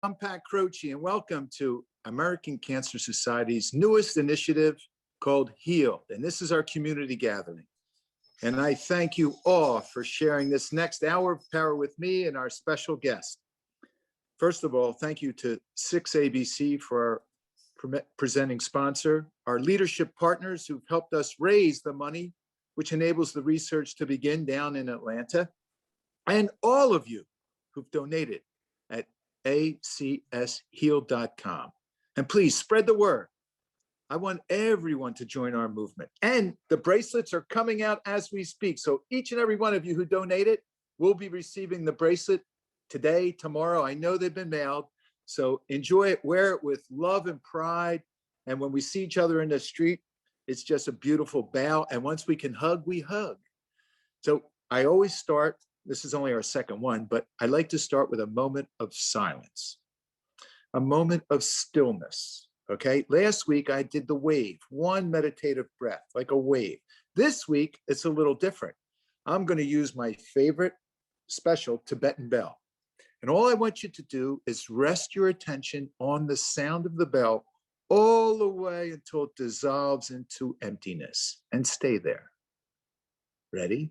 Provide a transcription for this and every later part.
I'm Pat Croce, and welcome to American Cancer Society's newest initiative called HEALED. And this is our community gathering. And I thank you all for sharing this next hour of power with me and our special guest. First of all, thank you to 6ABC for our presenting sponsor, our leadership partners who've helped us raise the money, which enables the research to begin down in Atlanta, and all of you who've donated at acsheal.com. And please spread the word. I want everyone to join our movement. And the bracelets are coming out as we speak. So each and every one of you who donated will be receiving the bracelet today, tomorrow. I know they've been mailed. So enjoy it, wear it with love and pride. And when we see each other in the street, it's just a beautiful bow. And once we can hug, we hug. So I always start, this is only our second one, but I like to start with a moment of silence, a moment of stillness. Okay, last week I did the wave, one meditative breath, like a wave. This week, it's a little different. I'm going to use my favorite special Tibetan bell. And all I want you to do is rest your attention on the sound of the bell all the way until it dissolves into emptiness, and stay there. Ready?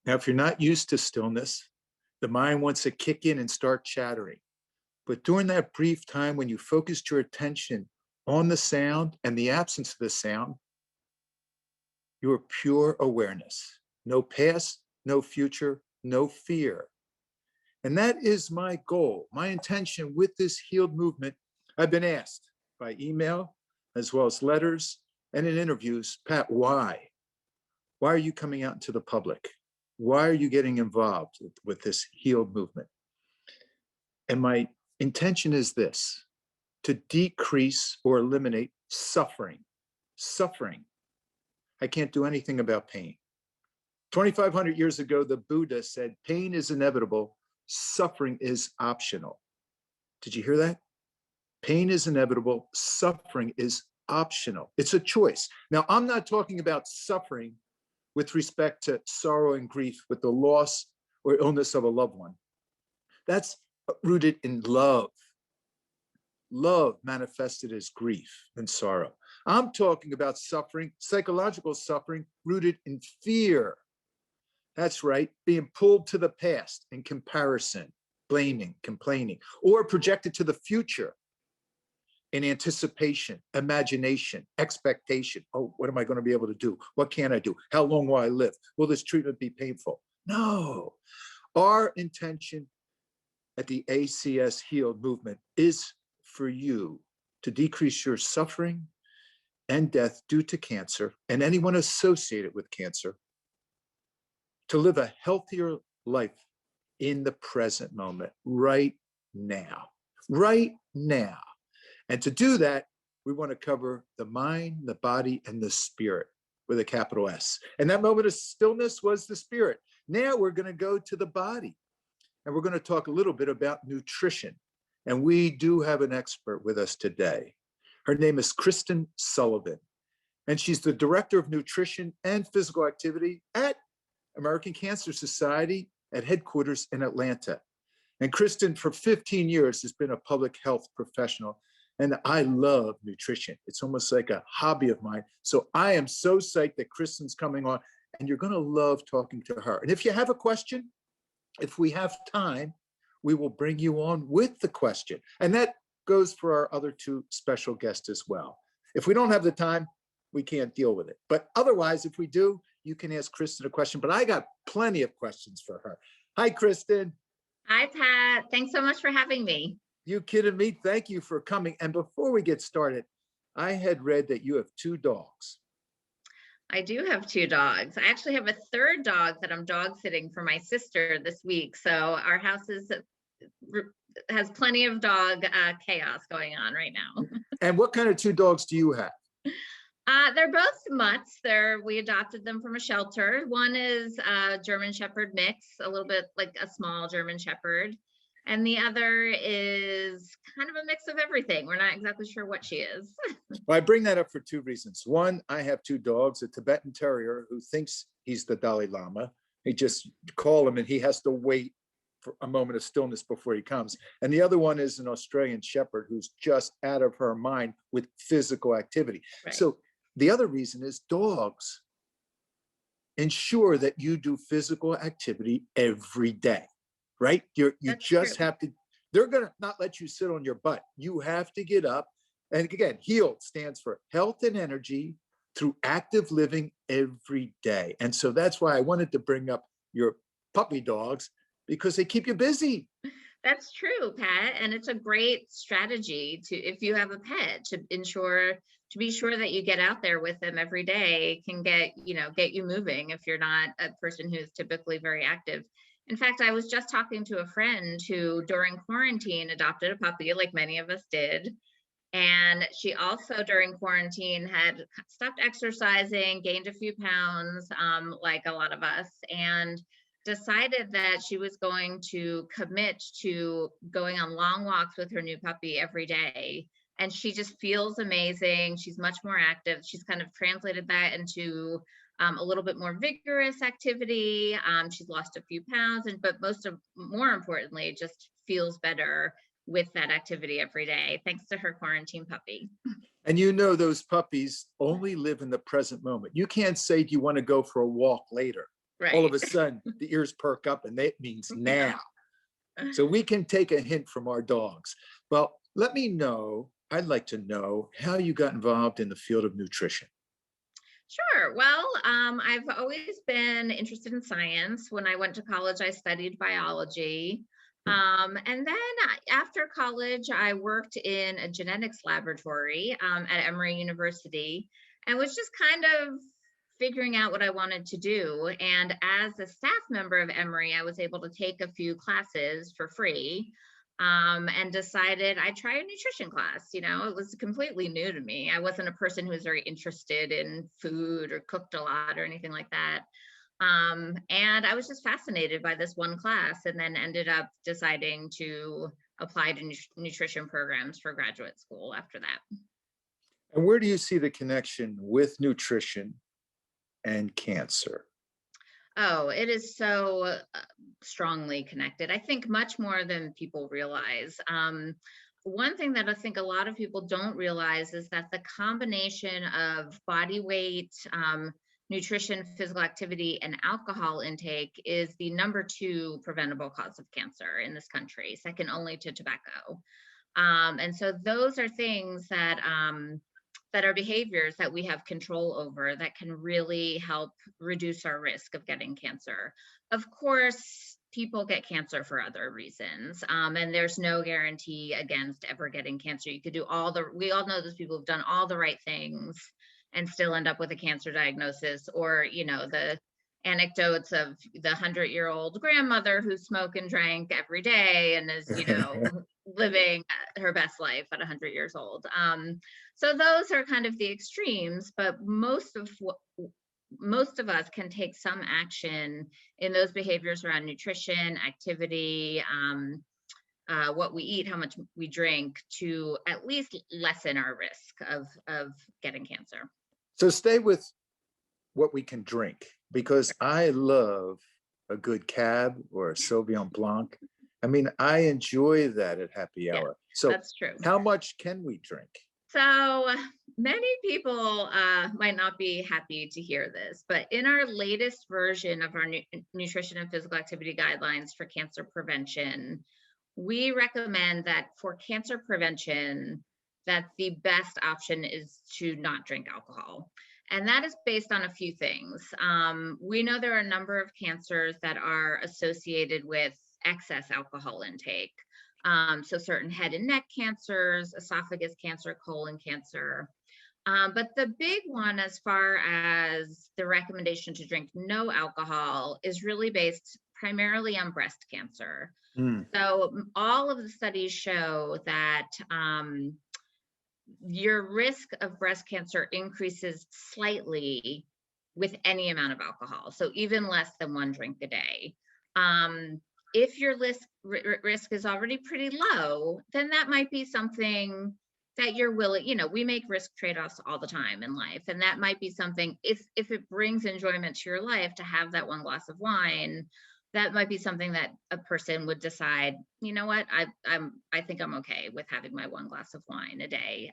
Now, if you're not used to stillness, the mind wants to kick in and start chattering. But during that brief time when you focused your attention on the sound and the absence of the sound, you are pure awareness. No past, no future, no fear. And that is my goal, my intention with this HEALED movement. I've been asked by email, as well as letters and in interviews, Pat, why? Why are you coming out into the public? Why are you getting involved with this HEALED movement? And my intention is this: to decrease or eliminate suffering. Suffering. I can't do anything about pain. 2,500 years ago, the Buddha said, pain is inevitable, suffering is optional. Did you hear that? Pain is inevitable, suffering is optional. It's a choice. Now, I'm not talking about suffering with respect to sorrow and grief with the loss or illness of a loved one. That's rooted in love. Love manifested as grief and sorrow. I'm talking about suffering, psychological suffering rooted in fear. That's right, being pulled to the past in comparison, blaming, complaining, or projected to the future in anticipation, imagination, expectation. Oh, what am I going to be able to do? What can I do? How long will I live? Will this treatment be painful? No. Our intention at the ACS HEALED movement is for you to decrease your suffering and death due to cancer and anyone associated with cancer, to live a healthier life in the present moment, right now, right now. And to do that, we want to cover the mind, the body, and the spirit with a capital S. And that moment of stillness was the spirit. Now we're going to go to the body, and we're going to talk a little bit about nutrition. And we do have an expert with us today. Her name is Kristen Sullivan, and she's the Director of Nutrition and Physical Activity at American Cancer Society at headquarters in Atlanta. And Kristen, for 15 years, has been a public health professional. And I love nutrition. It's almost like a hobby of mine. So I am so psyched that Kristen's coming on, and you're going to love talking to her. And if you have a question, if we have time, we will bring you on with the question. And that goes for our other two special guests as well. If we don't have the time, we can't deal with it. But otherwise, if we do, you can ask Kristen a question. But I got plenty of questions for her. Hi, Kristen. Hi, Pat. Thanks so much for having me. You kidding me? Thank you for coming. And before we get started, I had read that you have two dogs. I do have two dogs. I actually have a third dog that I'm dog sitting for my sister this week. So our house has plenty of dog chaos going on right now. And what kind of two dogs do you have? They're both mutts. We adopted them from a shelter. One is a German Shepherd mix, a little bit like a small German Shepherd. And the other is kind of a mix of everything. We're not exactly sure what she is. Well, I bring that up for two reasons. One, I have two dogs, a Tibetan Terrier who thinks he's the Dalai Lama. He just call him and he has to wait for a moment of stillness before he comes. And the other one is an Australian Shepherd who's just out of her mind with physical activity. Right. So the other reason is dogs ensure that you do physical activity every day, right? You That's just true. have to, they're going to not let you sit on your butt. You have to get up. And again, HEALED stands for health and energy through active living every day. And so that's why I wanted to bring up your puppy dogs, because they keep you busy. That's true, Pat. And it's a great strategy if you have a pet, to be sure that you get out there with them every day, can get you moving if you're not a person who's typically very active. In fact, I was just talking to a friend who during quarantine adopted a puppy, like many of us did. And she also during quarantine had stopped exercising, gained a few pounds, like a lot of us, and decided that she was going to commit to going on long walks with her new puppy every day. And she just feels amazing. She's much more active. She's kind of translated that into a little bit more vigorous activity. She's lost a few pounds, but more importantly, just feels better with that activity every day, thanks to her quarantine puppy. And those puppies only live in the present moment. You can't say, do you want to go for a walk later? Right. All of a sudden, the ears perk up and that means now. So we can take a hint from our dogs. Well, I'd like to know how you got involved in the field of nutrition. Sure. Well, I've always been interested in science. When I went to college, I studied biology. And then after college, I worked in a genetics laboratory at Emory University, and was just kind of figuring out what I wanted to do. And as a staff member of Emory, I was able to take a few classes for free, and decided I'd try a nutrition class. It was completely new to me. I wasn't a person who was very interested in food or cooked a lot or anything like that. And I was just fascinated by this one class, and then ended up deciding to apply to nutrition programs for graduate school after that. And where do you see the connection with nutrition and cancer? Oh, it is so strongly connected. I think much more than people realize. One thing that I think a lot of people don't realize is that the combination of body weight, nutrition, physical activity, and alcohol intake is the number 2 preventable cause of cancer in this country, second only to tobacco. And so those are things that are behaviors that we have control over that can really help reduce our risk of getting cancer. Of course, people get cancer for other reasons, and there's no guarantee against ever getting cancer. You could do we all know those people who've done all the right things and still end up with a cancer diagnosis, or the anecdotes of the 100-year-old grandmother who smoked and drank every day and is living her best life at 100 years old. So those are kind of the extremes, but most of us can take some action in those behaviors around nutrition, activity, what we eat, how much we drink, to at least lessen our risk of getting cancer. So stay with what we can drink, because I love a good cab or a Sauvignon Blanc. I mean, I enjoy that at happy hour. So that's true. How much can we drink? So many people might not be happy to hear this, but in our latest version of our nutrition and physical activity guidelines for cancer prevention, we recommend that for cancer prevention, that the best option is to not drink alcohol. And that is based on a few things. We know there are a number of cancers that are associated with excess alcohol intake. So certain head and neck cancers, esophagus cancer, colon cancer. But the big one, as far as the recommendation to drink no alcohol, is really based primarily on breast cancer. Mm. So all of the studies show that your risk of breast cancer increases slightly with any amount of alcohol, so even less than one drink a day. If your risk is already pretty low, then that might be something that you're willing, we make risk trade-offs all the time in life. And that might be something, if it brings enjoyment to your life to have that one glass of wine, that might be something that a person would decide, you know what, I think I'm okay with having my one glass of wine a day.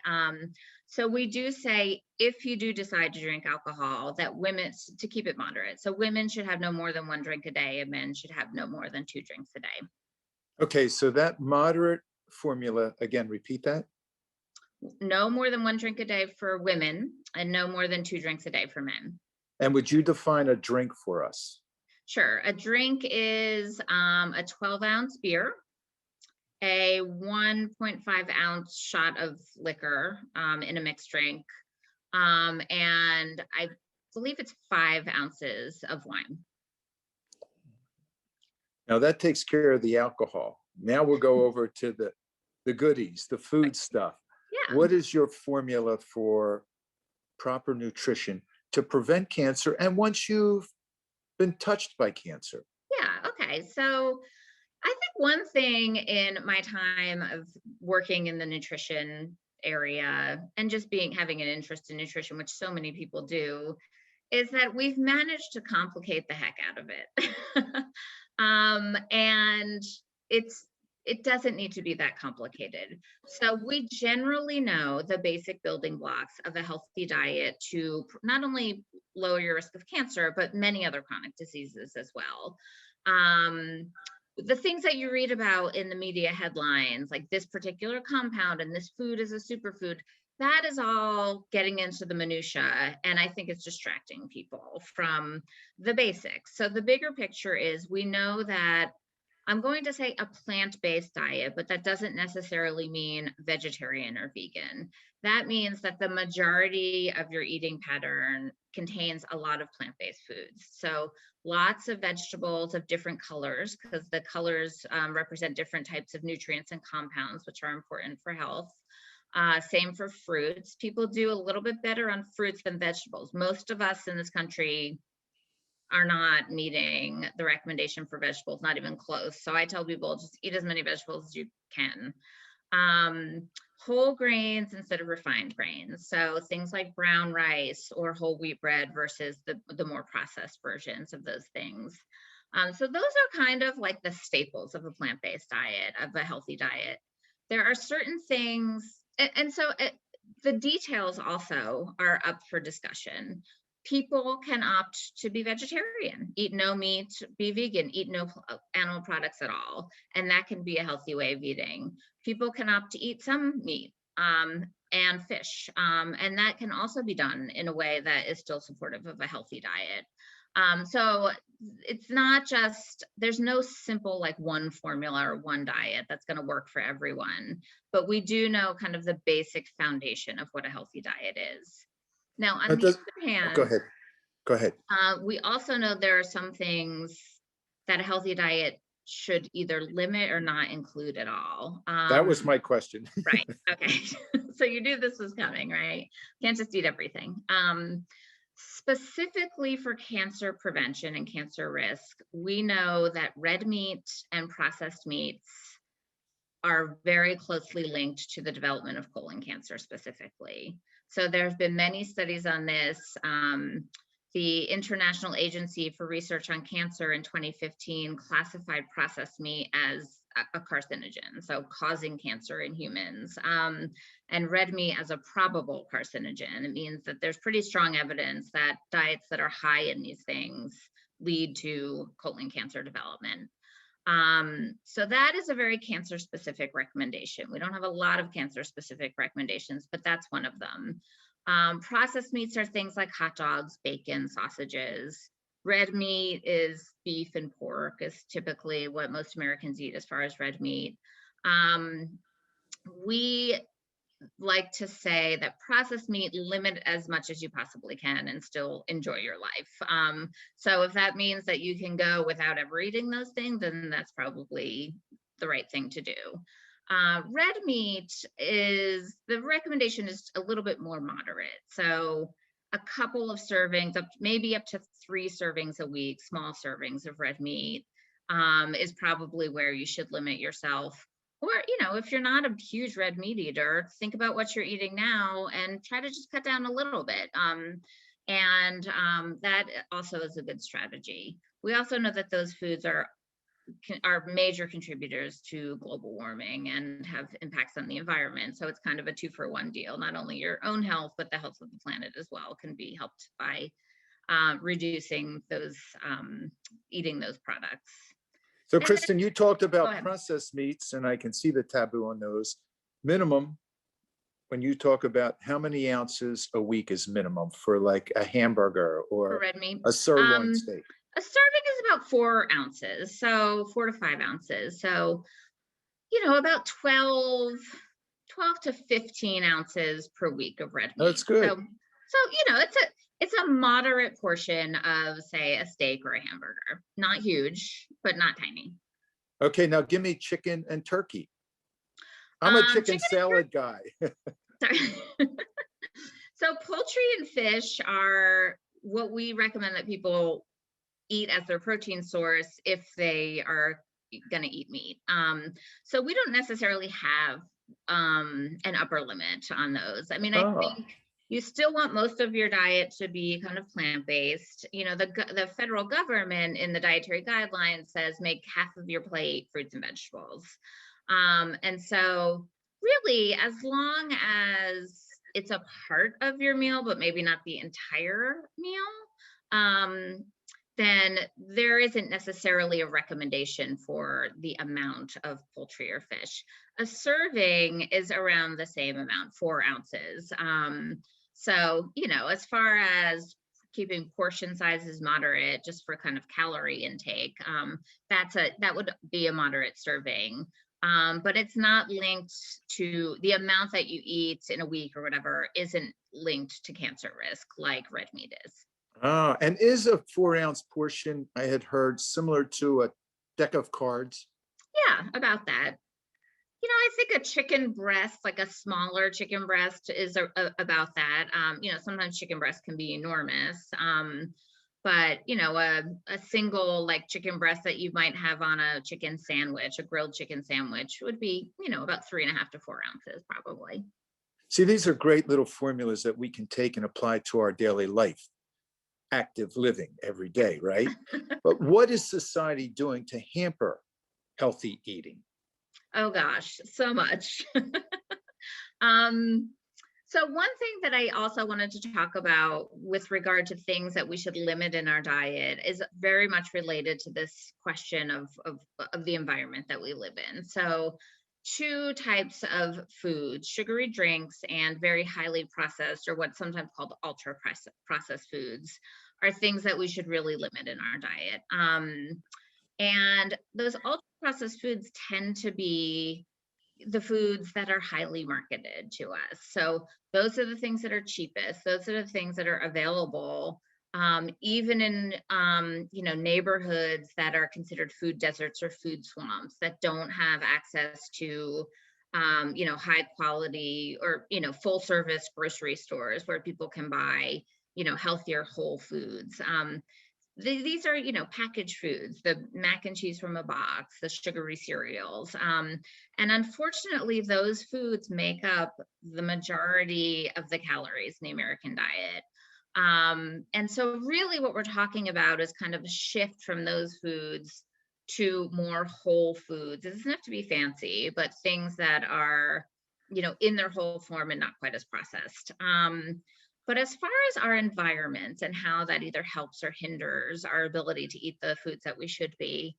So we do say, if you do decide to drink alcohol, that women, to keep it moderate. So women should have no more than one drink a day, and men should have no more than 2 drinks a day. Okay, so that moderate formula, again, repeat that. No more than one drink a day for women, and no more than 2 drinks a day for men. And would you define a drink for us? Sure. A drink is a 12-ounce beer, a 1.5-ounce shot of liquor in a mixed drink, and I believe it's 5 ounces of wine. Now that takes care of the alcohol. Now we'll go over to the goodies, the food stuff. Yeah. What is your formula for proper nutrition to prevent cancer, and once you've been touched by cancer? Yeah. Okay. So I think one thing in my time of working in the nutrition area and just having an interest in nutrition, which so many people do, is that we've managed to complicate the heck out of it. And it doesn't need to be that complicated. So we generally know the basic building blocks of a healthy diet to not only lower your risk of cancer, but many other chronic diseases as well. The things that you read about in the media headlines, like this particular compound and this food is a superfood, that is all getting into the minutia, and I think it's distracting people from the basics. So the bigger picture is, we know that, I'm going to say, a plant-based diet, but that doesn't necessarily mean vegetarian or vegan. That means that the majority of your eating pattern contains a lot of plant-based foods. So lots of vegetables of different colors, because the colors represent different types of nutrients and compounds, which are important for health. Same for fruits. People do a little bit better on fruits than vegetables. Most of us in this country are not meeting the recommendation for vegetables, not even close. So I tell people, just eat as many vegetables as you can. Whole grains instead of refined grains. So things like brown rice or whole wheat bread versus the more processed versions of those things. So those are kind of like the staples of a plant-based diet, of a healthy diet. There are certain things, and so the details also are up for discussion. People can opt to be vegetarian, eat no meat, be vegan, eat no animal products at all. And that can be a healthy way of eating. People can opt to eat some meat and fish. And that can also be done in a way that is still supportive of a healthy diet. So it's not just, there's no simple like one formula or one diet that's going to work for everyone. But we do know kind of the basic foundation of what a healthy diet is. Now, on the other hand, Go ahead. We also know there are some things that a healthy diet should either limit or not include at all. That was my question. Right. Okay. So you knew this was coming, right? Can't just eat everything. Specifically for cancer prevention and cancer risk, we know that red meat and processed meats are very closely linked to the development of colon cancer specifically. So there have been many studies on this. The International Agency for Research on Cancer in 2015 classified processed meat as a carcinogen, so causing cancer in humans, and red meat as a probable carcinogen. It means that there's pretty strong evidence that diets that are high in these things lead to colon cancer development. So that is a very cancer specific recommendation. We don't have a lot of cancer specific recommendations, but that's one of them. Processed meats are things like hot dogs, bacon, sausages. Red meat is beef and pork is typically what most Americans eat as far as red meat. We like to say that processed meat, limit as much as you possibly can and still enjoy your life. So if that means that you can go without ever eating those things, then that's probably the right thing to do. Red meat the recommendation is a little bit more moderate. So a couple of servings, maybe up to 3 servings a week, small servings of red meat, is probably where you should limit yourself. Or, if you're not a huge red meat eater, think about what you're eating now and try to just cut down a little bit. That also is a good strategy. We also know that those foods are major contributors to global warming and have impacts on the environment. So it's kind of a 2-for-1 deal. Not only your own health, but the health of the planet as well can be helped by reducing eating those products. So Kristen, you talked Go about ahead. processed meats, and I can see the taboo on those. Minimum, when you talk about how many ounces a week is minimum for like a hamburger For or red meat, a sirloin steak? a serving is about 4 ounces, so 4 to 5 ounces. So, about 12 to 15 ounces per week of red meat. That's good. So it's a moderate portion of, say, a steak or a hamburger. Not huge, but not tiny. Okay, now give me chicken and turkey. I'm a chicken salad guy. Sorry. So poultry and fish are what we recommend that people eat as their protein source if they are going to eat meat. So we don't necessarily have an upper limit on those. I mean, I think you still want most of your diet to be kind of plant-based. The federal government in the dietary guidelines says make half of your plate fruits and vegetables. And so really, as long as it's a part of your meal, but maybe not the entire meal, then there isn't necessarily a recommendation for the amount of poultry or fish. A serving is around the same amount, 4 ounces. So, as far as keeping portion sizes moderate, just for kind of calorie intake, that would be a moderate serving. But it's not linked to the amount that you eat in a week or whatever, isn't linked to cancer risk like red meat is. And is a 4-ounce portion, I had heard, similar to a deck of cards? Yeah, about that. I think a chicken breast, like a smaller chicken breast, is about that. Sometimes chicken breast can be enormous. But a single like chicken breast that you might have on a chicken sandwich, a grilled chicken sandwich, would be, about 3.5 to 4 ounces probably. See, these are great little formulas that we can take and apply to our daily life. Active living every day, right? But what is society doing to hamper healthy eating? Oh gosh, so much. So one thing that I also wanted to talk about with regard to things that we should limit in our diet is very much related to this question of the environment that we live in. So 2 types of foods, sugary drinks and very highly processed, or what's sometimes called ultra processed foods, are things that we should really limit in our diet. And those ultra processed foods tend to be the foods that are highly marketed to us. So those are the things that are cheapest. Those are the things that are available, even in neighborhoods that are considered food deserts or food swamps that don't have access to high quality or full service grocery stores where people can buy healthier whole foods. These are, packaged foods, the mac and cheese from a box, the sugary cereals. And unfortunately, those foods make up the majority of the calories in the American diet. And so really what we're talking about is kind of a shift from those foods to more whole foods. It doesn't have to be fancy, but things that are, in their whole form and not quite as processed. But as far as our environment and how that either helps or hinders our ability to eat the foods that we should be,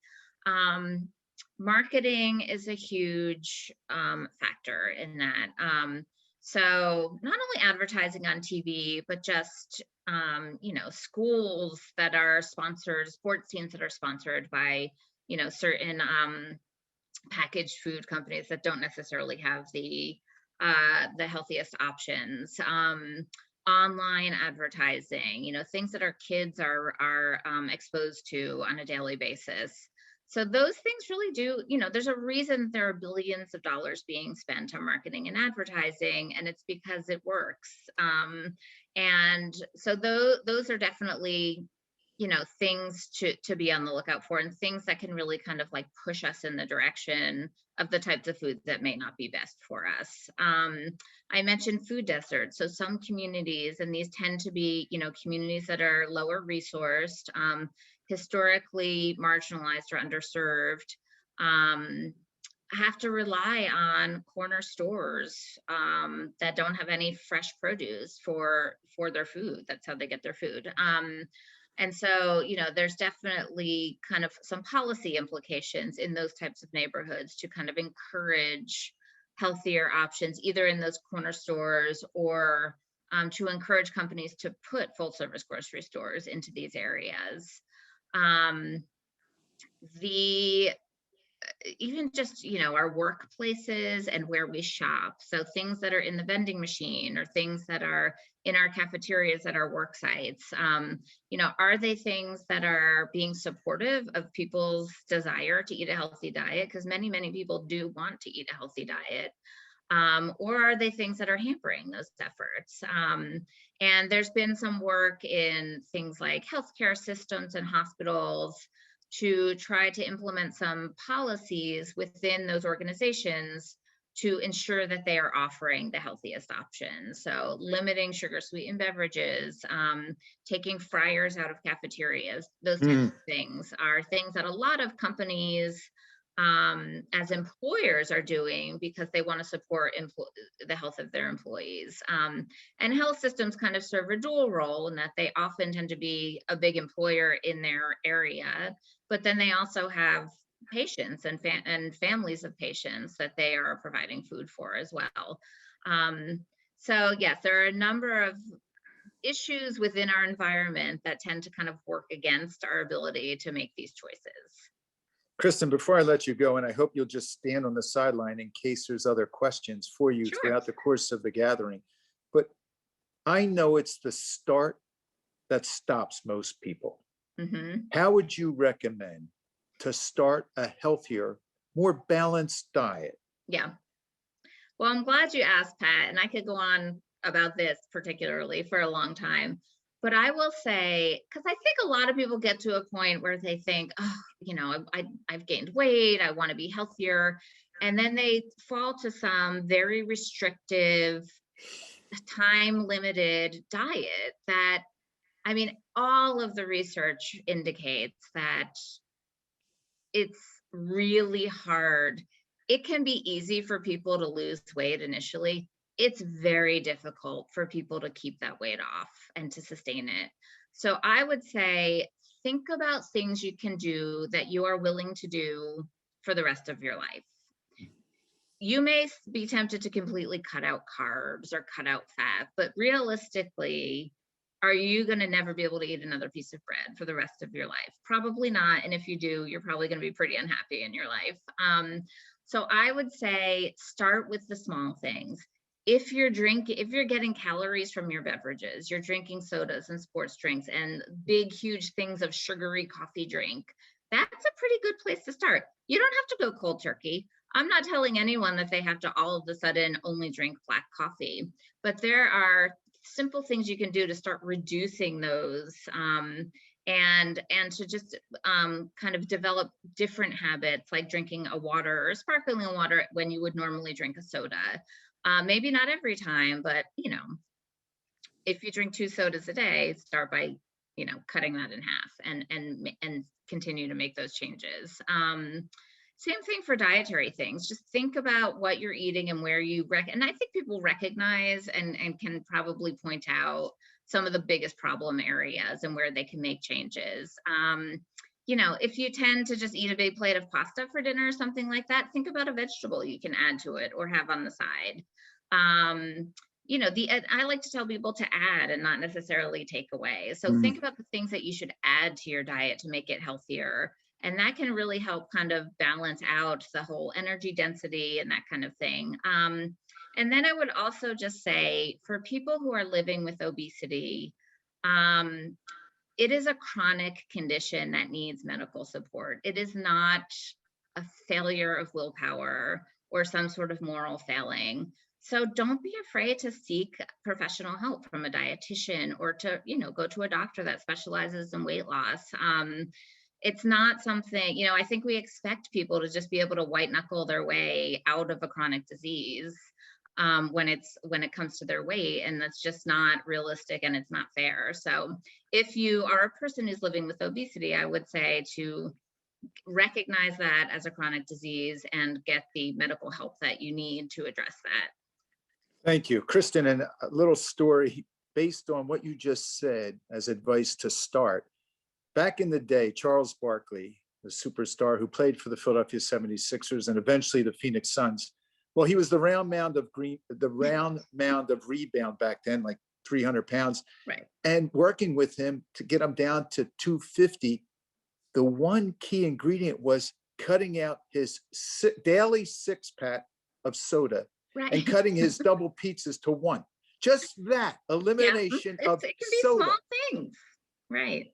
marketing is a huge factor in that. So not only advertising on TV, but just, schools that are sponsored, sports teams that are sponsored by, certain packaged food companies that don't necessarily have the the healthiest options, online advertising, things that our kids are exposed to on a daily basis. So those things really do, there's a reason there are billions of dollars being spent on marketing and advertising, and it's because it works. And so those are definitely, things to be on the lookout for, and things that can really kind of like push us in the direction of the types of foods that may not be best for us. I mentioned food deserts. So some communities, and these tend to be, communities that are lower resourced, historically marginalized or underserved, have to rely on corner stores that don't have any fresh produce for their food. That's how they get their food. And so, there's definitely kind of some policy implications in those types of neighborhoods to kind of encourage healthier options, either in those corner stores or to encourage companies to put full service grocery stores into these areas. The even just our workplaces and where we shop, so things that are in the vending machine or things that are in our cafeterias at our work sites, are they things that are being supportive of people's desire to eat a healthy diet, because many people do want to eat a healthy diet, or are they things that are hampering those efforts? And there's been some work in things like healthcare systems and hospitals to try to implement some policies within those organizations to ensure that they are offering the healthiest options. So limiting sugar sweetened beverages, taking fryers out of cafeterias, those types of things are things that a lot of companies as employers are doing because they want to support the health of their employees. And health systems kind of serve a dual role in that they often tend to be a big employer in their area, but then they also have patients and families of patients that they are providing food for as well. So yes, there are a number of issues within our environment that tend to kind of work against our ability to make these choices. Kristen, before I let you go, and I hope you'll just stand on the sideline in case there's other questions for you Sure. throughout the course of the gathering, but I know it's the start that stops most people. Mm-hmm. How would you recommend to start a healthier, more balanced diet? Yeah. Well, I'm glad you asked, Pat, and I could go on about this particularly for a long time. But I will say, because I think a lot of people get to a point where they think, oh, I've gained weight, I want to be healthier. And then they fall to some very restrictive, time limited diet that, I mean, all of the research indicates that it's really hard. It can be easy for people to lose weight initially. It's very difficult for people to keep that weight off and to sustain it. So I would say, think about things you can do that you are willing to do for the rest of your life. You may be tempted to completely cut out carbs or cut out fat, but realistically, are you going to never be able to eat another piece of bread for the rest of your life? Probably not. And if you do, you're probably going to be pretty unhappy in your life. So I would say start with the small things. If you're getting calories from your beverages, you're drinking sodas and sports drinks and big, huge things of sugary coffee drink, that's a pretty good place to start. You don't have to go cold turkey. I'm not telling anyone that they have to all of a sudden only drink black coffee, but there are simple things you can do to start reducing those, and to just kind of develop different habits, like drinking a water or sparkling water when you would normally drink a soda. Maybe not every time, but if you drink 2 sodas a day, start by cutting that in half and continue to make those changes. Same thing for dietary things. Just think about what you're eating and where you and I think people recognize and can probably point out some of the biggest problem areas and where they can make changes. If you tend to just eat a big plate of pasta for dinner or something like that, think about a vegetable you can add to it or have on the side. I like to tell people to add and not necessarily take away. So think about the things that you should add to your diet to make it healthier. And that can really help kind of balance out the whole energy density and that kind of thing. And then I would also just say for people who are living with obesity, um, it is a chronic condition that needs medical support. It is not a failure of willpower or some sort of moral failing. So don't be afraid to seek professional help from a dietitian or to, go to a doctor that specializes in weight loss. It's not something, I think we expect people to just be able to white knuckle their way out of a chronic disease when it comes to their weight, and that's just not realistic and it's not fair. So if you are a person who's living with obesity, I would say to recognize that as a chronic disease and get the medical help that you need to address that. Thank you, Kristen. And a little story based on what you just said as advice to start. Back in the day, Charles Barkley, the superstar who played for the Philadelphia 76ers and eventually the Phoenix Suns, well, he was the round mound of rebound back then, like 300 pounds. Right. And working with him to get him down to 250, the one key ingredient was cutting out his daily 6-pack of soda, right, and cutting his double pizzas to one. Just that elimination of it can be soda. Small things. Right.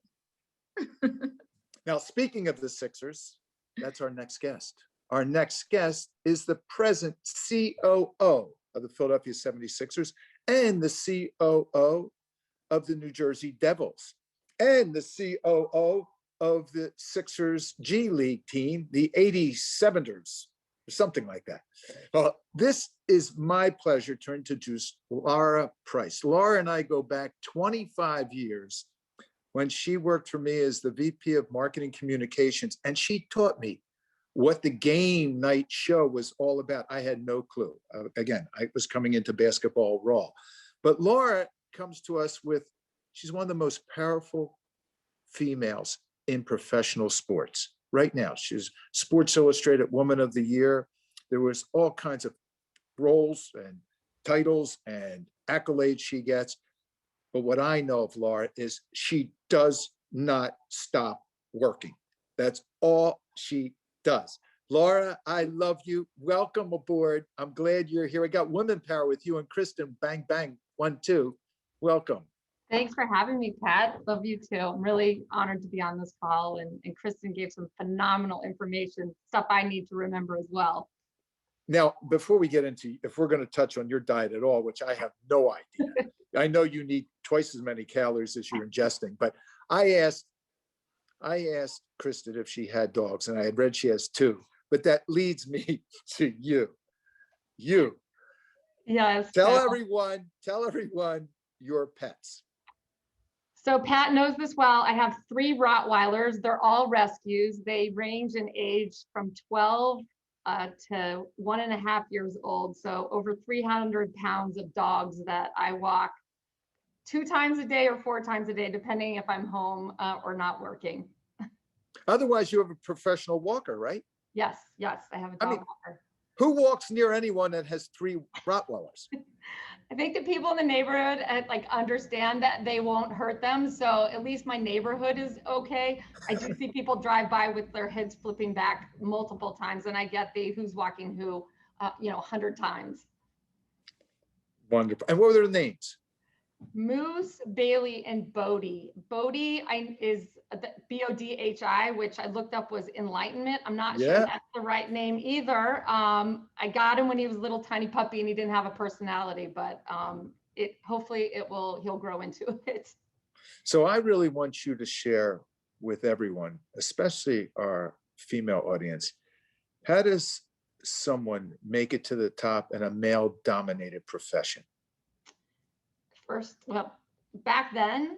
Now, speaking of the Sixers, that's our next guest. Our next guest is the present COO of the Philadelphia 76ers and the COO of the New Jersey Devils and the COO of the Sixers G League team, the 87ers, or something like that. Well, this is my pleasure to introduce Lara Price. Lara and I go back 25 years when she worked for me as the VP of Marketing Communications, and she taught me what the game night show was all about. I had no clue. Again, I was coming into basketball raw. But Lara comes to us she's one of the most powerful females in professional sports right now. She's Sports Illustrated Woman of the Year. There was all kinds of roles and titles and accolades she gets. But what I know of Lara is she does not stop working. That's all she does. Lara, I love you. Welcome aboard. I'm glad you're here. I got women power with you and Kristen. Bang, bang. 1, 2. Welcome. Thanks for having me, Pat. Love you too. I'm really honored to be on this call. And Kristen gave some phenomenal information, stuff I need to remember as well. Now, before we get into, if we're going to touch on your diet at all, which I have no idea, I know you need twice as many calories as you're ingesting, but I asked Kristen if she had dogs, and I had read she has 2, but that leads me to you. Yes. Tell everyone your pets. So Pat knows this well. I have 3 Rottweilers. They're all rescues. They range in age from 12 to 1.5 years old. So over 300 pounds of dogs that I walk 2 times a day or 4 times a day, depending if I'm home or not working. Otherwise, you have a professional walker, right? Yes, I have a dog walker. Who walks near anyone that has 3 Rottweilers? I think the people in the neighborhood understand that they won't hurt them. So at least my neighborhood is okay. I do see people drive by with their heads flipping back multiple times, and I get the who's walking who, 100 times. Wonderful. And what were their names? Moose, Bailey, and Bodhi. Bodhi is Bodhi, which I looked up was enlightenment. I'm not sure that's the right name either. I got him when he was a little tiny puppy and he didn't have a personality, but hopefully he'll grow into it. So I really want you to share with everyone, especially our female audience, how does someone make it to the top in a male-dominated profession? First, well, back then,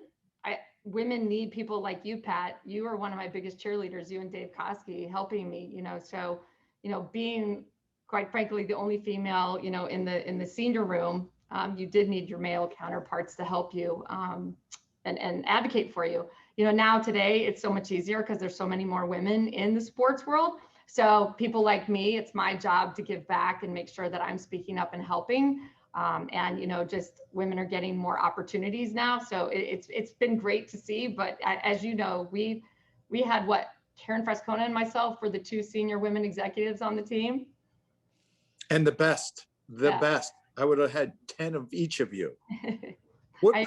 women need people like you, Pat. You are one of my biggest cheerleaders, you and Dave Koski, helping me, so, being quite frankly, the only female, in the senior room, you did need your male counterparts to help you and advocate for you. Now today, it's so much easier because there's so many more women in the sports world. So people like me, it's my job to give back and make sure that I'm speaking up and helping. And just women are getting more opportunities now. So it's been great to see. But as you know, we had Karen Frescona and myself were the 2 senior women executives on the team. And the best. I would have had 10 of each of you. I What agree.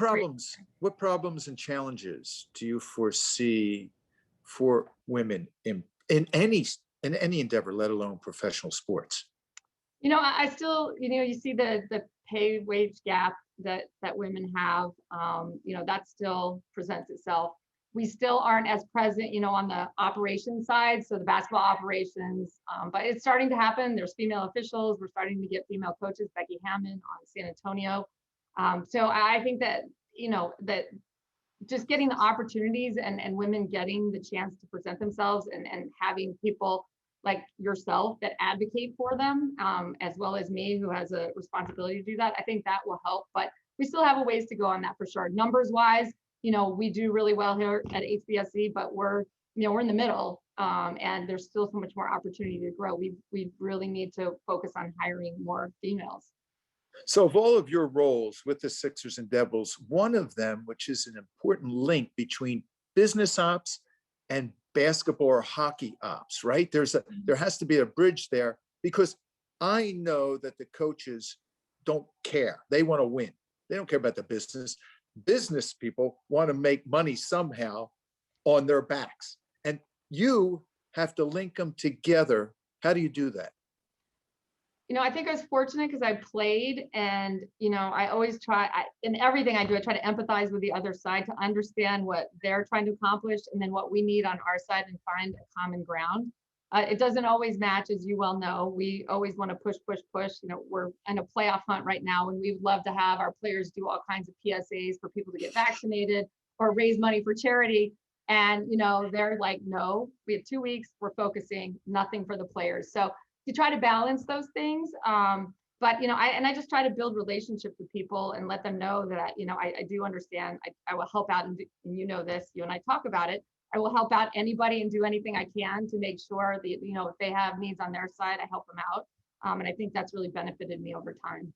problems and challenges do you foresee for women in any endeavor, let alone professional sports? I still, you see the pay wage gap that women have, that still presents itself. We still aren't as present, on the operations side, so the basketball operations, but it's starting to happen. There's female officials. We're starting to get female coaches, Becky Hammond on San Antonio. So I think that, that just getting the opportunities and women getting the chance to present themselves and having people like yourself that advocate for them, as well as me, who has a responsibility to do that. I think that will help, but we still have a ways to go on that for sure. Numbers wise, we do really well here at HBSC, but we're in the middle, and there's still so much more opportunity to grow. We really need to focus on hiring more females. So of all of your roles with the Sixers and Devils, one of them, which is an important link between business ops and basketball or hockey ops, right? There has to be a bridge there, because I know that the coaches don't care. They want to win. They don't care about the business. Business people want to make money somehow on their backs. And you have to link them together. How do you do that? I think I was fortunate because I played, and I always in everything I do, I try to empathize with the other side to understand what they're trying to accomplish and then what we need on our side and find a common ground. It doesn't always match, as you well know. We always want to push. We're in a playoff hunt right now, and we'd love to have our players do all kinds of PSAs for people to get vaccinated or raise money for charity. And, they're like, no, we have 2 weeks, we're focusing, nothing for the players. So you try to balance those things. But, I just try to build relationships with people and let them know that, I do understand. I will help out. And this, you and I talk about it. I will help out anybody and do anything I can to make sure that, if they have needs on their side, I help them out. And I think that's really benefited me over time.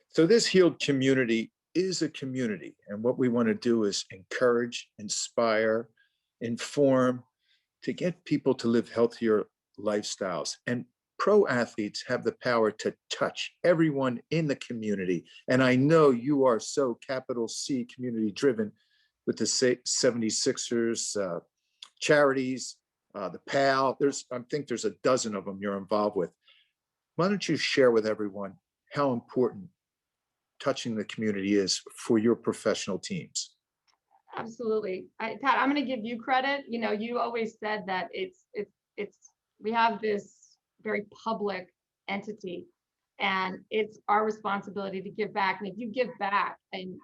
So this healed community is a community. And what we want to do is encourage, inspire, inform, to get people to live healthier lifestyles. And pro athletes have the power to touch everyone in the community. And I know you are so capital C community driven with the 76ers, charities, the PAL. I think there's a dozen of them you're involved with. Why don't you share with everyone how important touching the community is for your professional teams? Absolutely. Pat, I'm going to give you credit. You always said that we have this very public entity, and it's our responsibility to give back. And if you give back, and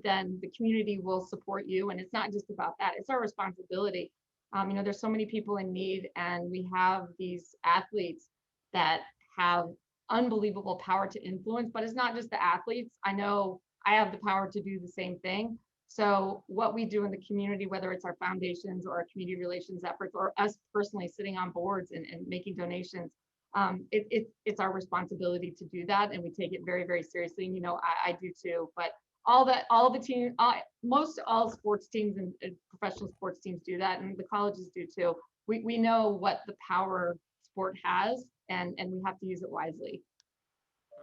then the community will support you. And it's not just about that. It's our responsibility. There's so many people in need, and we have these athletes that have unbelievable power to influence, but it's not just the athletes. I know I have the power to do the same thing. So what we do in the community, whether it's our foundations or our community relations efforts, or us personally sitting on boards and making donations, it's our responsibility to do that. And we take it very, very seriously. And, I do too, but all the teams, most all sports teams and professional sports teams do that. And the colleges do too. We know what the power sport has, and we have to use it wisely.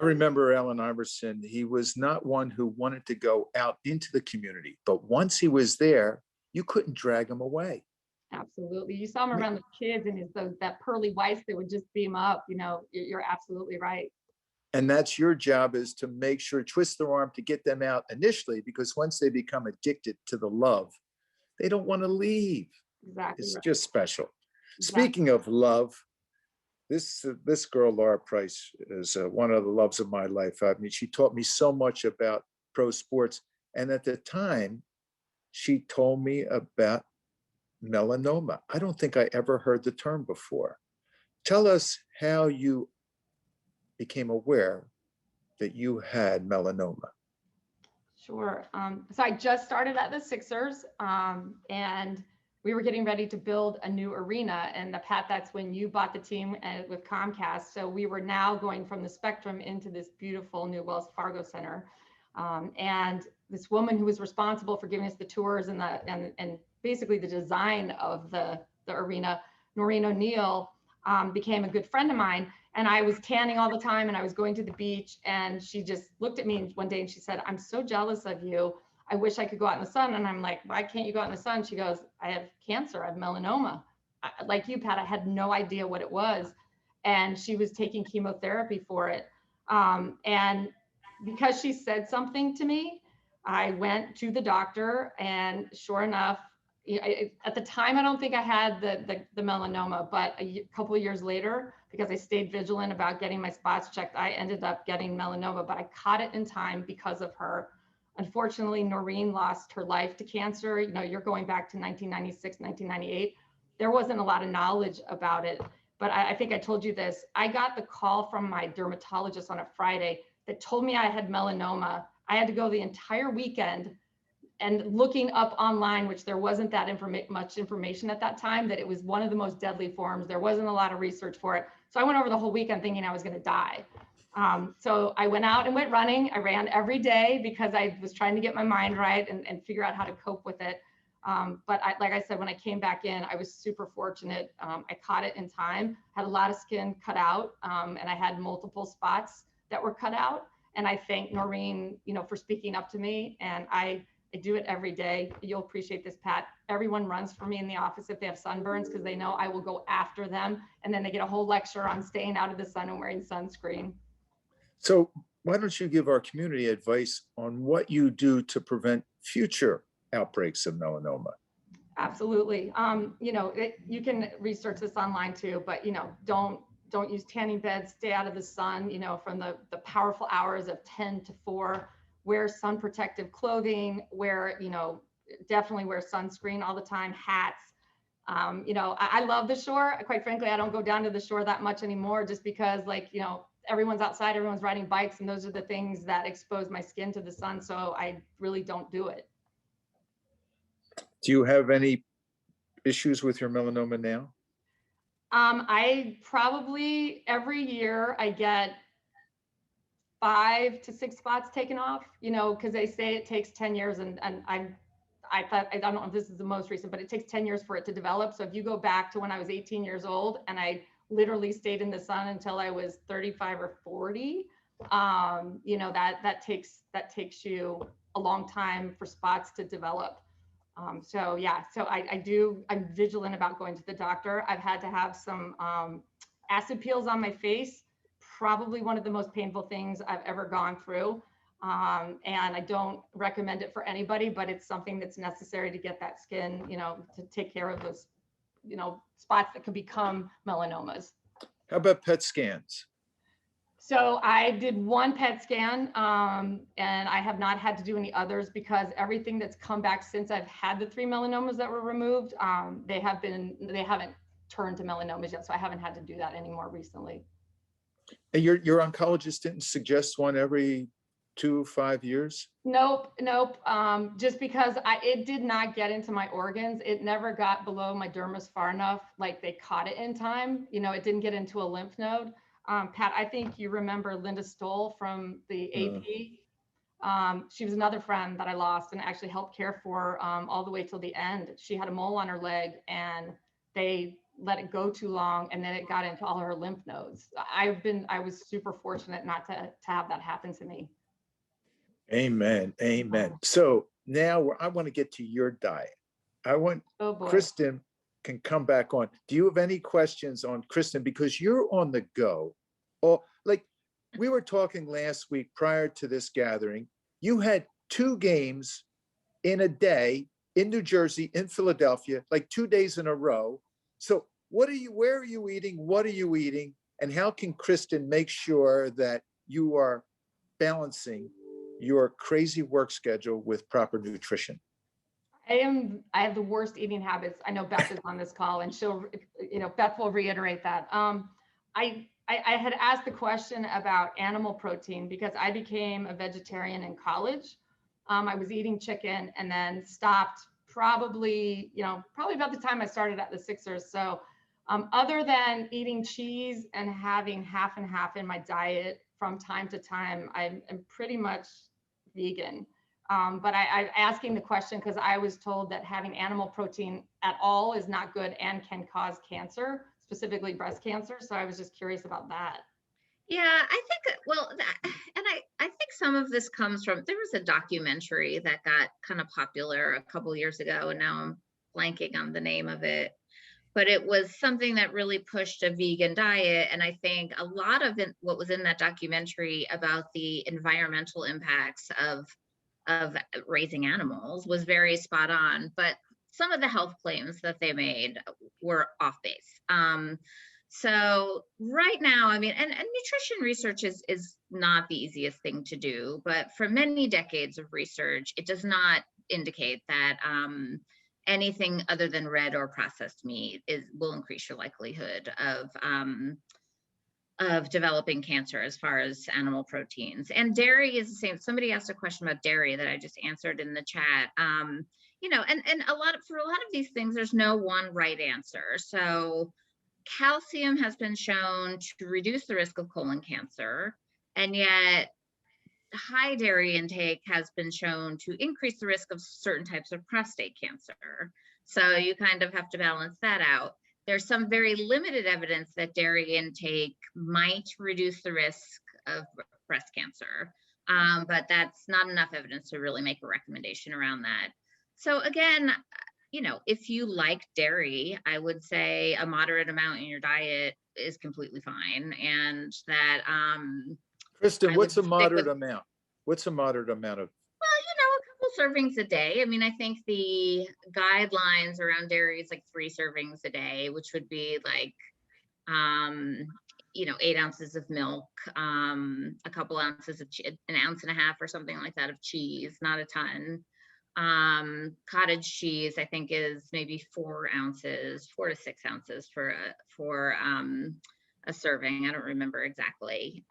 I remember Allen Iverson. He was not one who wanted to go out into the community, but once he was there, you couldn't drag him away. Absolutely. You saw him around the kids and that pearly whites that would just beam up. You're absolutely right. And that's your job, is to make sure, twist their arm to get them out initially, because once they become addicted to the love, they don't want to leave. Exactly. It's right. just special. Exactly. Speaking of love, this girl, Lara Price, is one of the loves of my life. I mean, she taught me so much about pro sports. And at the time, she told me about melanoma. I don't think I ever heard the term before. Tell us how you became aware that you had melanoma. Sure. So I just started at the Sixers, and we were getting ready to build a new arena. And Pat, that's when you bought the team with Comcast. So we were now going from the Spectrum into this beautiful new Wells Fargo Center. And this woman who was responsible for giving us the tours and basically the design of the arena, Noreen O'Neill, became a good friend of mine. And I was tanning all the time and I was going to the beach, and she just looked at me one day and she said, "I'm so jealous of you. I wish I could go out in the sun." And I'm like, "Why can't you go out in the sun?" She goes, "I have cancer, I have melanoma." Like you, Pat, I had no idea what it was. And she was taking chemotherapy for it. And because she said something to me, I went to the doctor, and sure enough, at the time, I don't think I had the melanoma, but a couple of years later, because I stayed vigilant about getting my spots checked, I ended up getting melanoma, but I caught it in time because of her. Unfortunately, Noreen lost her life to cancer. You know, you're going back to 1996, 1998. There wasn't a lot of knowledge about it, but I think I told you this. I got the call from my dermatologist on a Friday that told me I had melanoma. I had to go the entire weekend and looking up online, which there wasn't that much information at that time, that it was one of the most deadly forms. There wasn't a lot of research for it. So I went over the whole weekend thinking I was going to die. So I went out and went running. I ran every day because I was trying to get my mind right and figure out how to cope with it. But like I said, when I came back in, I was super fortunate. I caught it in time, had a lot of skin cut out, and I had multiple spots that were cut out. And I thank Noreen, for speaking up to me. And I do it every day. You'll appreciate this, Pat. Everyone runs for me in the office if they have sunburns, because they know I will go after them. And then they get a whole lecture on staying out of the sun and wearing sunscreen. So why don't you give our community advice on what you do to prevent future outbreaks of melanoma? Absolutely. You can research this online too, but don't use tanning beds, stay out of the sun, from the powerful hours of 10 to 4, wear sun protective clothing, definitely wear sunscreen all the time, hats. I love the shore. Quite frankly, I don't go down to the shore that much anymore, just because everyone's outside, everyone's riding bikes, and those are the things that expose my skin to the sun. So I really don't do it. Do you have any issues with your melanoma now? I probably every year I get 5 to 6 spots taken off, because they say it takes 10 years, and I thought, I don't know if this is the most recent, but it takes 10 years for it to develop. So if you go back to when I was 18 years old and I literally stayed in the sun until I was 35 or 40, that takes you a long time for spots to develop. So I'm vigilant about going to the doctor. I've had to have some acid peels on my face, probably one of the most painful things I've ever gone through. And I don't recommend it for anybody, but it's something that's necessary to get that skin, to take care of those, spots that could become melanomas. How about PET scans? So I did one PET scan, and I have not had to do any others, because everything that's come back since I've had the 3 melanomas that were removed, they haven't turned to melanomas yet. So I haven't had to do that anymore recently. And your oncologist didn't suggest one every 2-5 years? Nope. Just because it did not get into my organs. It never got below my dermis far enough. Like they caught it in time. It didn't get into a lymph node. Pat, I think you remember Linda Stoll from the AP. She was another friend that I lost and actually helped care for all the way till the end. She had a mole on her leg, and they let it go too long, and then it got into all her lymph nodes. I was super fortunate not to have that happen to me. Amen. So now I want to get to your diet. I want Kristen can come back on. Do you have any questions on Kristen? Because you're on the go. Like we were talking last week prior to this gathering, you had 2 games in a day in New Jersey, in Philadelphia, like 2 days in a row. So where are you eating? What are you eating? And how can Kristen make sure that you are balancing your crazy work schedule with proper nutrition? I have the worst eating habits. I know Beth is on this call, and Beth will reiterate that. I had asked the question about animal protein because I became a vegetarian in college. I was eating chicken and then stopped probably about the time I started at the Sixers. So other than eating cheese and having half and half in my diet from time to time, I'm pretty much vegan. But I'm asking the question because I was told that having animal protein at all is not good and can cause cancer. specifically breast cancer. So I was just curious about that. Yeah, I think, well, and I think some of this comes from, there was a documentary that got kind of popular a couple years ago, and now I'm blanking on the name of it, but it was something that really pushed a vegan diet. And I think a lot of it, what was in that documentary about the environmental impacts of raising animals was very spot on, but some of the health claims that they made were off base. So right now, I mean, and nutrition research is not the easiest thing to do, but for many decades of research, it does not indicate that anything other than red or processed meat will increase your likelihood of developing cancer as far as animal proteins. And dairy is the same. Somebody asked a question about dairy that I just answered in the chat. You know, and for a lot of these things, there's no one right answer. So calcium has been shown to reduce the risk of colon cancer, and yet high dairy intake has been shown to increase the risk of certain types of prostate cancer. So you kind of have to balance that out. There's some very limited evidence that dairy intake might reduce the risk of breast cancer, but that's not enough evidence to really make a recommendation around that. So again, you know, if you like dairy, I would say a moderate amount in your diet is completely fine. And that, Kristen, what's a moderate amount? What's a moderate amount of? Well, you know, a couple servings a day. I mean, I think the guidelines around dairy is like 3 servings a day, which would be like, you know, 8 ounces of milk, a couple ounces of an ounce and a half or something like that of cheese, not a ton. Cottage cheese, I think, is maybe 4 ounces, 4 to 6 ounces for a serving. I don't remember exactly.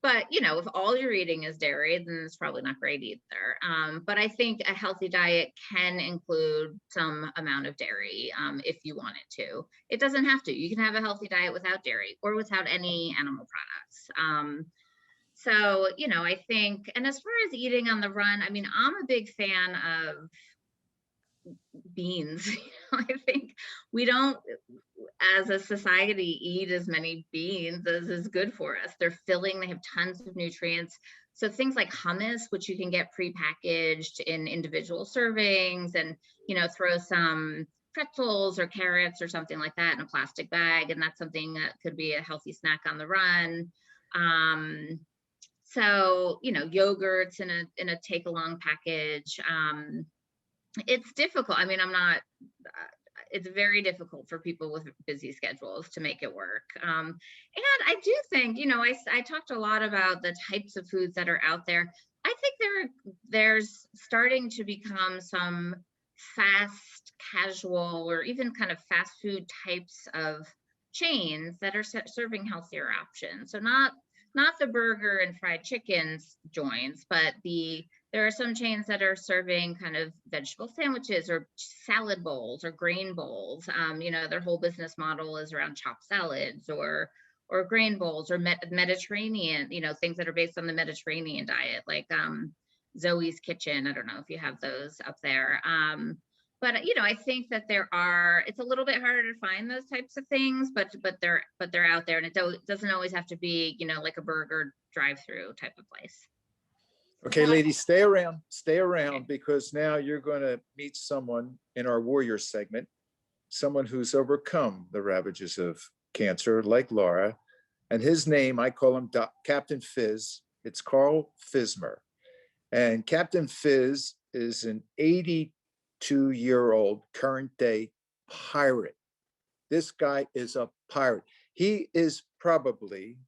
But you know, if all you're eating is dairy, then it's probably not great either. But I think a healthy diet can include some amount of dairy if you want it to. It doesn't have to. You can have a healthy diet without dairy or without any animal products. So, you know, I think, and as far as eating on the run, I mean, I'm a big fan of beans. You know, I think we don't, as a society, eat as many beans as is good for us. They're filling, they have tons of nutrients. So things like hummus, which you can get prepackaged in individual servings, and, you know, throw some pretzels or carrots or something like that in a plastic bag. And that's something that could be a healthy snack on the run. So, you know, yogurts in a take along package. It's difficult. I mean, it's very difficult for people with busy schedules to make it work. And I do think, you know, I talked a lot about the types of foods that are out there. I think there's starting to become some fast casual or even kind of fast food types of chains that are serving healthier options. So not the burger and fried chickens joints, but there are some chains that are serving kind of vegetable sandwiches or salad bowls or grain bowls. You know, their whole business model is around chopped salads or grain bowls or Mediterranean, you know, things that are based on the Mediterranean diet, like Zoe's Kitchen. I don't know if you have those up there. But you know, I think that it's a little bit harder to find those types of things, but they're out there, and it doesn't always have to be, you know, like a burger drive-through type of place. Okay, ladies, stay around, because now you're going to meet someone in our warrior segment, someone who's overcome the ravages of cancer, like Lara, and his name, I call him Captain Fizz. It's Carl Fismer, and Captain Fizz is an 82-year-old current day pirate. This guy is a pirate. He is probably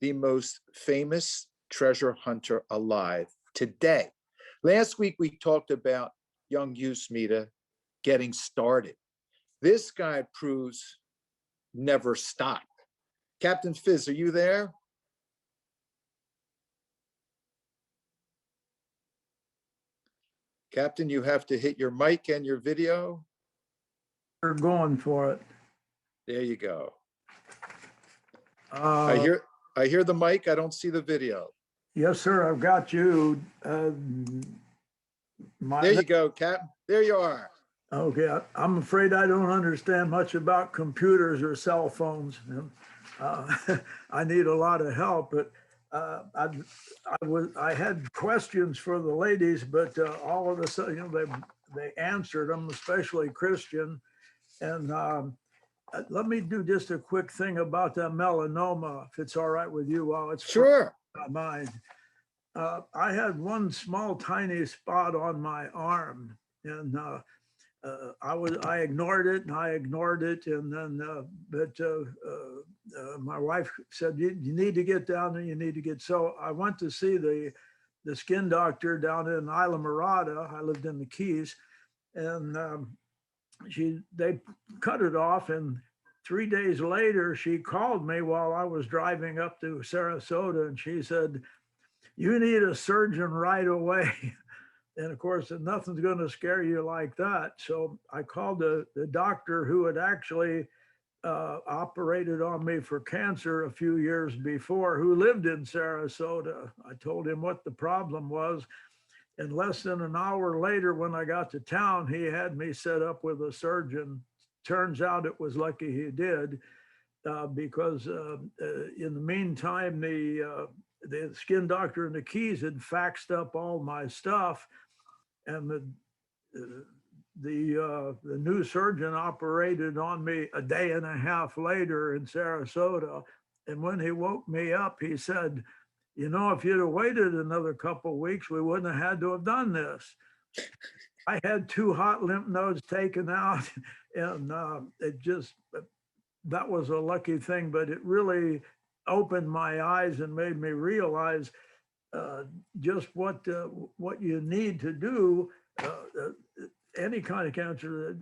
the most famous treasure hunter alive today. Last week, we talked about young Yusmita getting started. This guy proves never stop. Captain Fizz, are you there? Captain, you have to hit your mic and your video. We're going for it. There you go. I hear the mic. I don't see the video. Yes, sir. I've got you. There you go, Cap. There you are. Okay, I'm afraid I don't understand much about computers or cell phones. I need a lot of help, but I had questions for the ladies, but all of a sudden, they answered them, especially Christian. And let me do just a quick thing about that melanoma, if it's all right with you, while it's Sure. fresh in my mind. I had one small, tiny spot on my arm, and I ignored it and I ignored it, and then my wife said you need to get down there. You need to get. So I went to see the skin doctor down in Isla Mirada. I lived in the Keys, and they cut it off. And 3 days later, she called me while I was driving up to Sarasota, and she said, "You need a surgeon right away." And of course, nothing's going to scare you like that. So I called the doctor who had actually operated on me for cancer a few years before, who lived in Sarasota. I told him what the problem was. And less than an hour later, when I got to town, he had me set up with a surgeon. Turns out it was lucky he did, because in the meantime, the skin doctor in the Keys had faxed up all my stuff, and the new surgeon operated on me a day and a half later in Sarasota. And when he woke me up, he said, if you'd have waited another couple of weeks, we wouldn't have had to have done this. I had 2 hot lymph nodes taken out, and that was a lucky thing, but it really opened my eyes and made me realize just what you need to do. Any kind of cancer,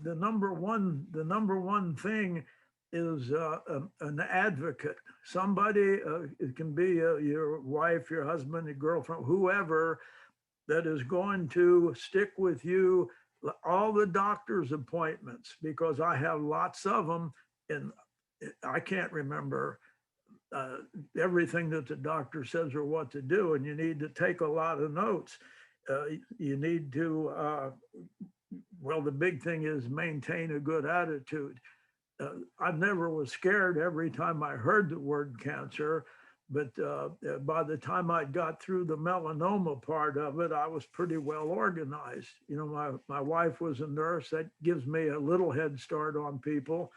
the number one thing is an advocate. Somebody, it can be your wife, your husband, your girlfriend, whoever, that is going to stick with you all the doctor's appointments, because I have lots of them, and I can't remember everything that the doctor says or what to do, and you need to take a lot of notes. You need to, well, the big thing is maintain a good attitude. I never was scared every time I heard the word cancer, but by the time I got through the melanoma part of it, I was pretty well organized. My wife was a nurse. That gives me a little head start on people.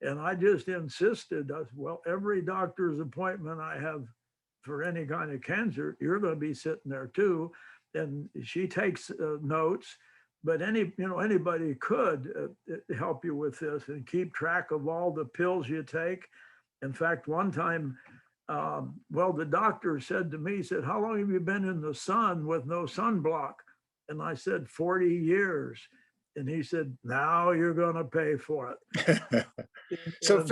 And I just insisted, well, every doctor's appointment I have for any kind of cancer, you're going to be sitting there too. And she takes notes, but anybody could help you with this and keep track of all the pills you take. In fact, one time, the doctor said to me, he said, "How long have you been in the sun with no sunblock?" And I said, 40 years. And he said, "Now you're going to pay for it." So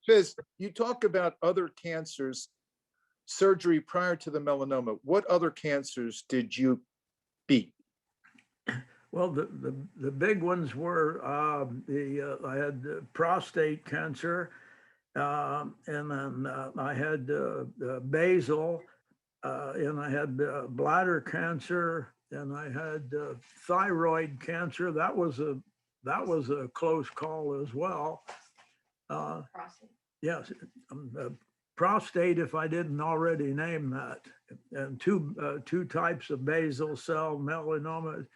Fizz, you talk about other cancers, surgery prior to the melanoma. What other cancers did you beat? Well, the big ones were I had prostate cancer, and then I had basal, and I had bladder cancer, and I had thyroid cancer. That was a close call as well. Prostate. Yes, prostate, if I didn't already name that, and two types of basal cell melanoma.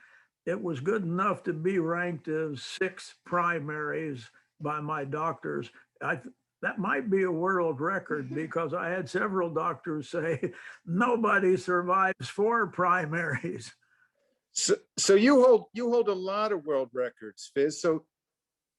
It was good enough to be ranked as 6 primaries by my doctors. That might be a world record, because I had several doctors say nobody survives 4 primaries. So you hold a lot of world records, Fizz. So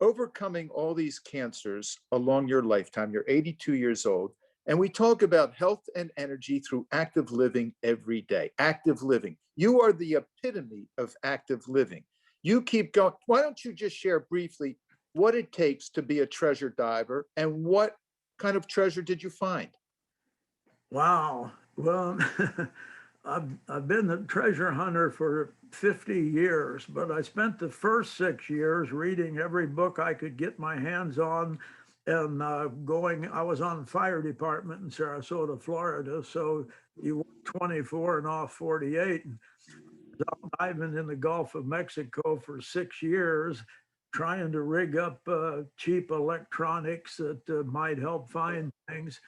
overcoming all these cancers along your lifetime, you're 82 years old, and we talk about health and energy through active living every day. Active living. You are the epitome of active living. You keep going. Why don't you just share briefly what it takes to be a treasure diver, and what kind of treasure did you find? Wow. Well, I've been a treasure hunter for 50 years, but I spent the first 6 years reading every book I could get my hands on, and I was on the fire department in Sarasota, Florida. So you work 24 and off 48. out diving in the Gulf of Mexico for 6 years, trying to rig up cheap electronics that might help find things.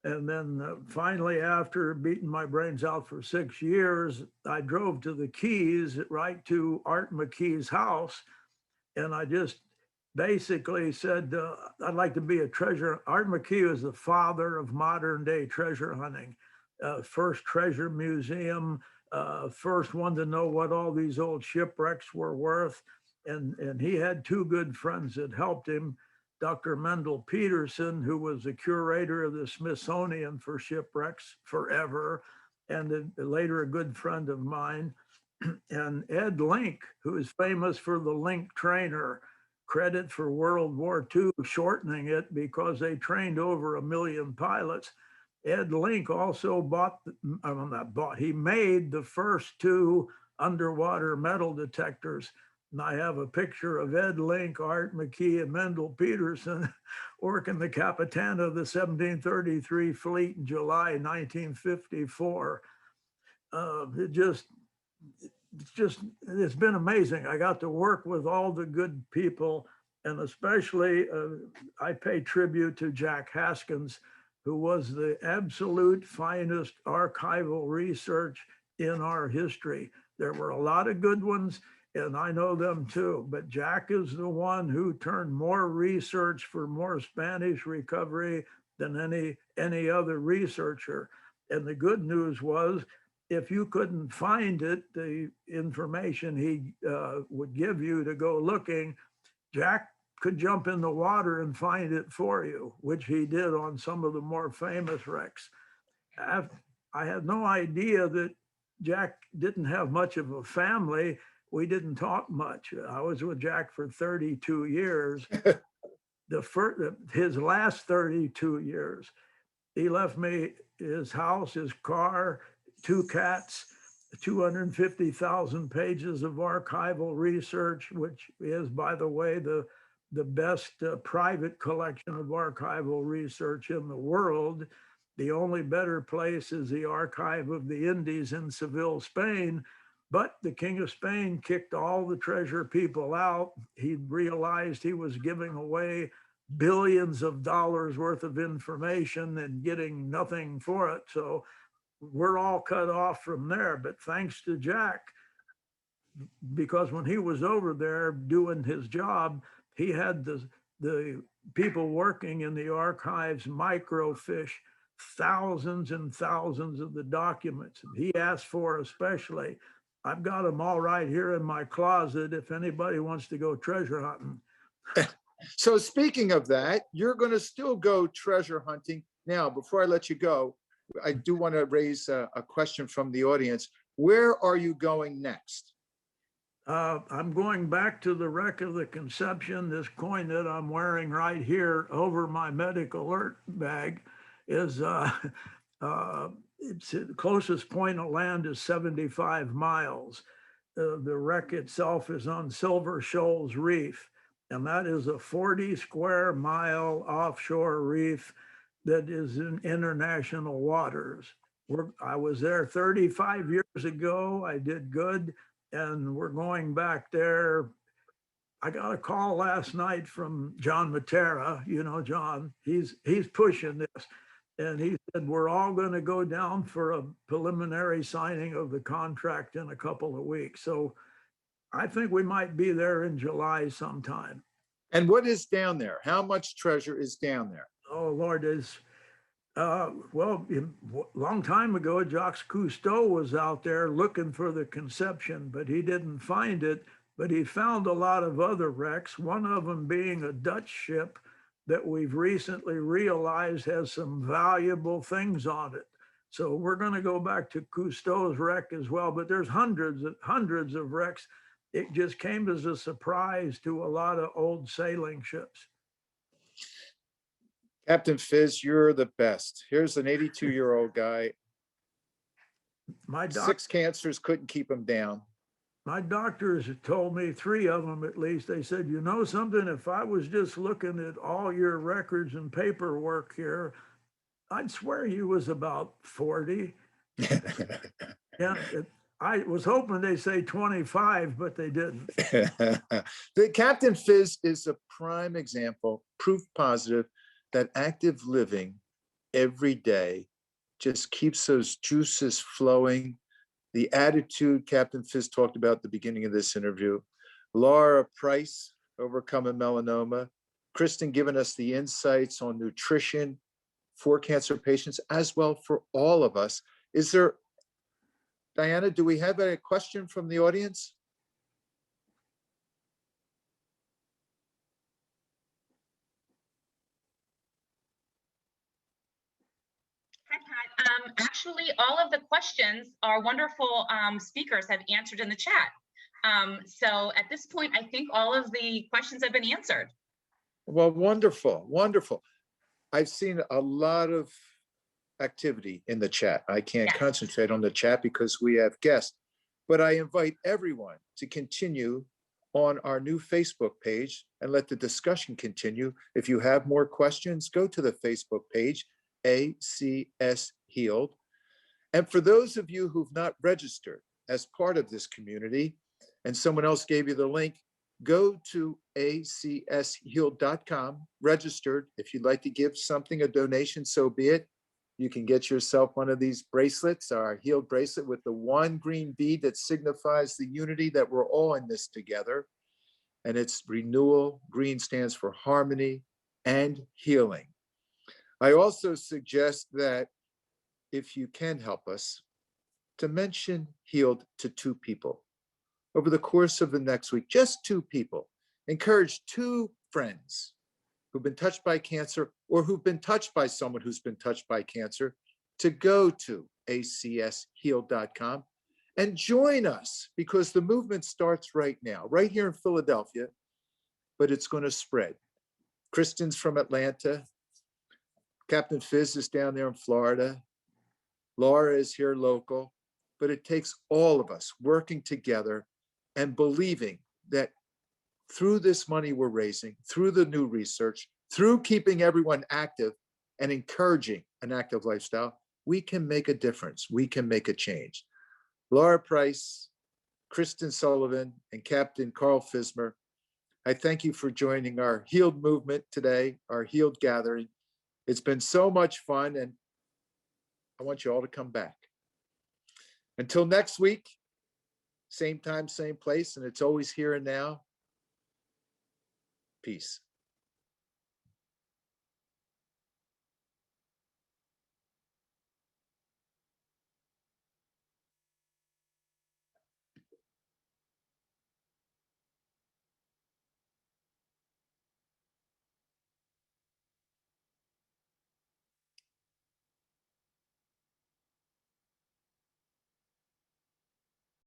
And then finally, after beating my brains out for 6 years, I drove to the Keys, right to Art McKee's house. And I just basically said, I'd like to be a treasure. Art McKee was the father of modern day treasure hunting. First treasure museum, first one to know what all these old shipwrecks were worth. And he had two good friends that helped him. Dr. Mendel Peterson, who was the curator of the Smithsonian for shipwrecks forever, and later a good friend of mine, and Ed Link, who is famous for the Link trainer, credit for World War II, shortening it because they trained over 1 million pilots. Ed Link also he made the first 2 underwater metal detectors. And I have a picture of Ed Link, Art McKee, and Mendel Peterson working the Capitana of the 1733 fleet in July 1954. It's been amazing. I got to work with all the good people, and especially I pay tribute to Jack Haskins, who was the absolute finest archival research in our history. There were a lot of good ones, and I know them too, but Jack is the one who turned more research for more Spanish recovery than any other researcher. And the good news was, if you couldn't find it, the information he would give you to go looking, Jack could jump in the water and find it for you, which he did on some of the more famous wrecks. I had no idea that Jack didn't have much of a family. We didn't talk much. I was with Jack for 32 years. His last 32 years, he left me his house, his car, 2 cats, 250,000 pages of archival research, which is, by the way, the best private collection of archival research in the world. The only better place is the Archive of the Indies in Seville, Spain. But the King of Spain kicked all the treasure people out. He realized he was giving away billions of dollars worth of information and getting nothing for it. So we're all cut off from there. But thanks to Jack, because when he was over there doing his job, he had the people working in the archives microfiche thousands and thousands of the documents. And he asked for especially, I've got them all right here in my closet if anybody wants to go treasure hunting. So speaking of that, you're going to still go treasure hunting. Now, before I let you go, I do want to raise a question from the audience. Where are you going next? I'm going back to the wreck of the Conception. This coin that I'm wearing right here over my medical alert bag is it's the closest point of land is 75 miles. The wreck itself is on Silver Shoals Reef, and that is a 40 square mile offshore reef that is in international waters. I was there 35 years ago. I did good, and we're going back there. I got a call last night from John Matera. You know, John, he's pushing this. And he said, we're all going to go down for a preliminary signing of the contract in a couple of weeks. So I think we might be there in July sometime. And what is down there? How much treasure is down there? Oh, Lord, well, a long time ago, Jacques Cousteau was out there looking for the Conception, but he didn't find it. But he found a lot of other wrecks, one of them being a Dutch ship that we've recently realized has some valuable things on it. So we're going to go back to Cousteau's wreck as well, but there's hundreds of wrecks. It just came as a surprise to a lot of old sailing ships. Captain Fizz, you're the best. Here's an 82-year-old guy. My 6 cancers couldn't keep him down. My doctors told me, 3 of them at least, they said, you know something, if I was just looking at all your records and paperwork here, I'd swear you was about 40. Yeah, I was hoping they say 25, but they didn't. The Captain Fizz is a prime example, proof positive that active living every day just keeps those juices flowing. The attitude Captain Fizz talked about at the beginning of this interview. Lara Price, overcoming melanoma. Kristen giving us the insights on nutrition for cancer patients as well for all of us. Is there, Diana, do we have a question from the audience? Hi, Pat. Actually, all of the questions our wonderful speakers have answered in the chat. So at this point, I think all of the questions have been answered. Well, wonderful, wonderful. I've seen a lot of activity in the chat. I can't concentrate on the chat because we have guests, but I invite everyone to continue on our new Facebook page and let the discussion continue. If you have more questions, go to the Facebook page, ACS Healed. And for those of you who've not registered as part of this community, and someone else gave you the link, go to acshealed.com, registered. If you'd like to give something, a donation, so be it. You can get yourself one of these bracelets, our Healed bracelet with the one green bead that signifies the unity that we're all in this together. And it's renewal. Green stands for harmony and healing. I also suggest that if you can help us, to mention Healed to 2 people. Over the course of the next week, just 2 people. Encourage 2 friends who've been touched by cancer or who've been touched by someone who's been touched by cancer to go to acshealed.com and join us, because the movement starts right now, right here in Philadelphia, but it's going to spread. Kristen's from Atlanta. Captain Fizz is down there in Florida. Laura is here local, but it takes all of us working together and believing that through this money we're raising, through the new research, through keeping everyone active and encouraging an active lifestyle, we can make a difference. We can make a change. Lara Price, Kristen Sullivan, and Captain Carl Fismer, I thank you for joining our Healed movement today, our Healed gathering. It's been so much fun, and I want you all to come back. Until next week, same time, same place, and it's always here and now. Peace.